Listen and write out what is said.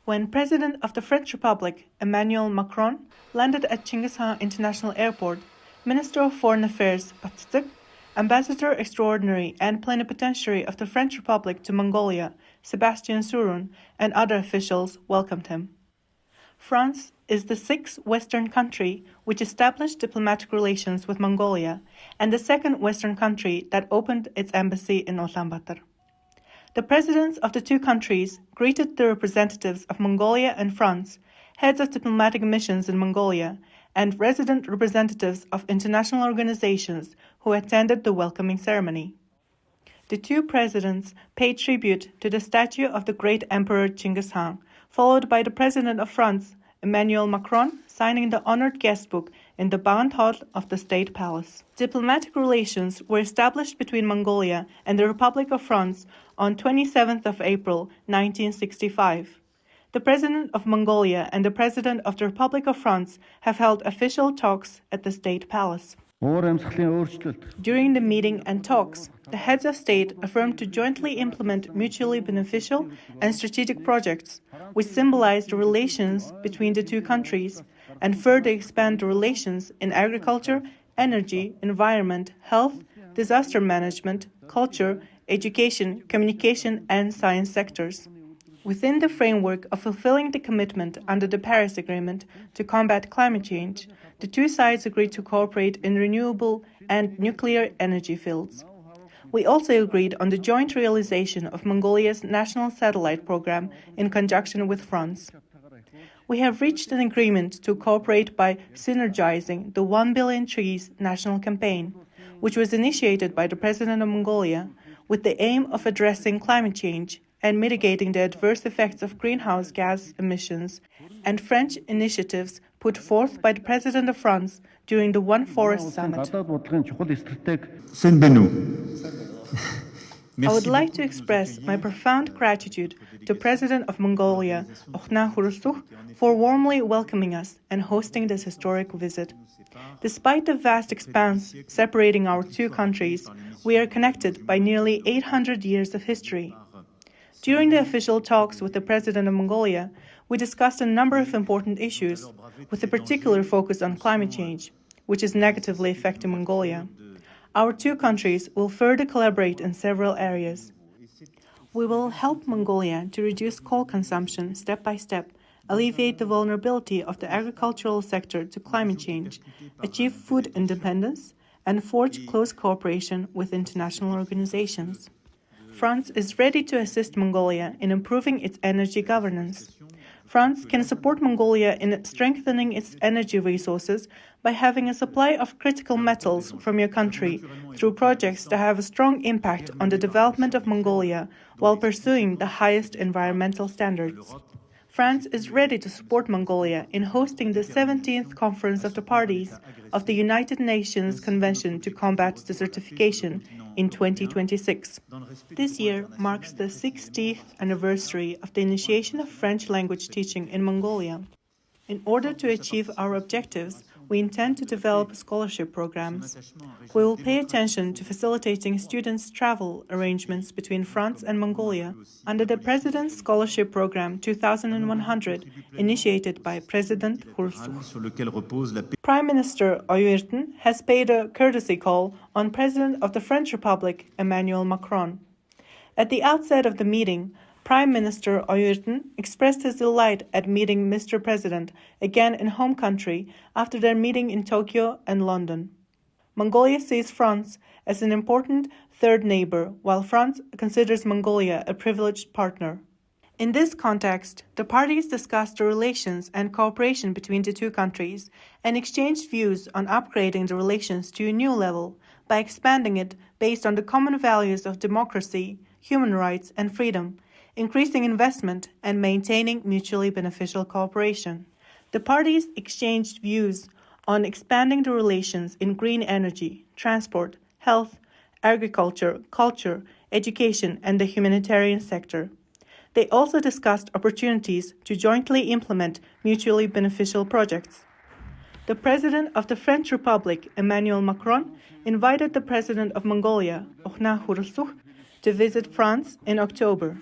When President of the French Republic, Emmanuel Macron, landed at Chinggis Khan International Airport, Minister of Foreign Affairs Patsik, Ambassador Extraordinary and Plenipotentiary of the French Republic to Mongolia, Sebastian Surun, and other officials welcomed him. France is the sixth Western country which established diplomatic relations with Mongolia and the second Western country that opened its embassy in Ulaanbaatar. The presidents of the two countries greeted the representatives of Mongolia and France, heads of diplomatic missions in Mongolia, and resident representatives of international organizations who attended the welcoming ceremony. The two presidents paid tribute to the statue of the great Emperor Chinggis Khan, followed by the President of France, Emmanuel Macron, signing the honored guest book in the Band Hall of the State Palace. Diplomatic relations were established between Mongolia and the Republic of France on 27th of April 1965. The President of Mongolia and the President of the Republic of France have held official talks at the State Palace. During the meeting and talks, the heads of state affirmed to jointly implement mutually beneficial and strategic projects, which symbolize the relations between the two countries, and further expand the relations in agriculture, energy, environment, health, disaster management, culture, education, communication, and science sectors. Within the framework of fulfilling the commitment under the Paris Agreement to combat climate change, the two sides agreed to cooperate in renewable and nuclear energy fields. We also agreed on the joint realization of Mongolia's national satellite program in conjunction with France. We have reached an agreement to cooperate by synergizing the 1 Billion Trees national campaign, which was initiated by the President of Mongolia, with the aim of addressing climate change and mitigating the adverse effects of greenhouse gas emissions, and French initiatives put forth by the President of France during the One Forest Summit. I would like to express my profound gratitude to President of Mongolia, Okhna Khurelsukh, for warmly welcoming us and hosting this historic visit. Despite the vast expanse separating our two countries, we are connected by nearly 800 years of history. During the official talks with the President of Mongolia, we discussed a number of important issues, with a particular focus on climate change, which is negatively affecting Mongolia. Our two countries will further collaborate in several areas. We will help Mongolia to reduce coal consumption step by step, alleviate the vulnerability of the agricultural sector to climate change, achieve food independence, and forge close cooperation with international organizations. France is ready to assist Mongolia in improving its energy governance. France can support Mongolia in strengthening its energy resources by having a supply of critical metals from your country through projects that have a strong impact on the development of Mongolia while pursuing the highest environmental standards. France is ready to support Mongolia in hosting the 17th Conference of the Parties of the United Nations Convention to Combat Desertification in 2026. This year marks the 60th anniversary of the initiation of French language teaching in Mongolia. In order to achieve our objectives, we intend to develop scholarship programs. We will pay attention to facilitating students' travel arrangements between France and Mongolia under the President's Scholarship Program 2100, initiated by President Khurelsukh. Prime Minister Oyerton has paid a courtesy call on President of the French Republic, Emmanuel Macron. At the outset of the meeting, Prime Minister Oyerton expressed his delight at meeting Mr. President again in home country after their meeting in Tokyo and London. Mongolia sees France as an important third neighbor, while France considers Mongolia a privileged partner. In this context, the parties discussed the relations and cooperation between the two countries and exchanged views on upgrading the relations to a new level by expanding it based on the common values of democracy, human rights, and freedom, increasing investment, and maintaining mutually beneficial cooperation. The parties exchanged views on expanding the relations in green energy, transport, health, agriculture, culture, education, and the humanitarian sector. They also discussed opportunities to jointly implement mutually beneficial projects. The President of the French Republic, Emmanuel Macron, invited the President of Mongolia, Okhna Khurelsukh, to visit France in October.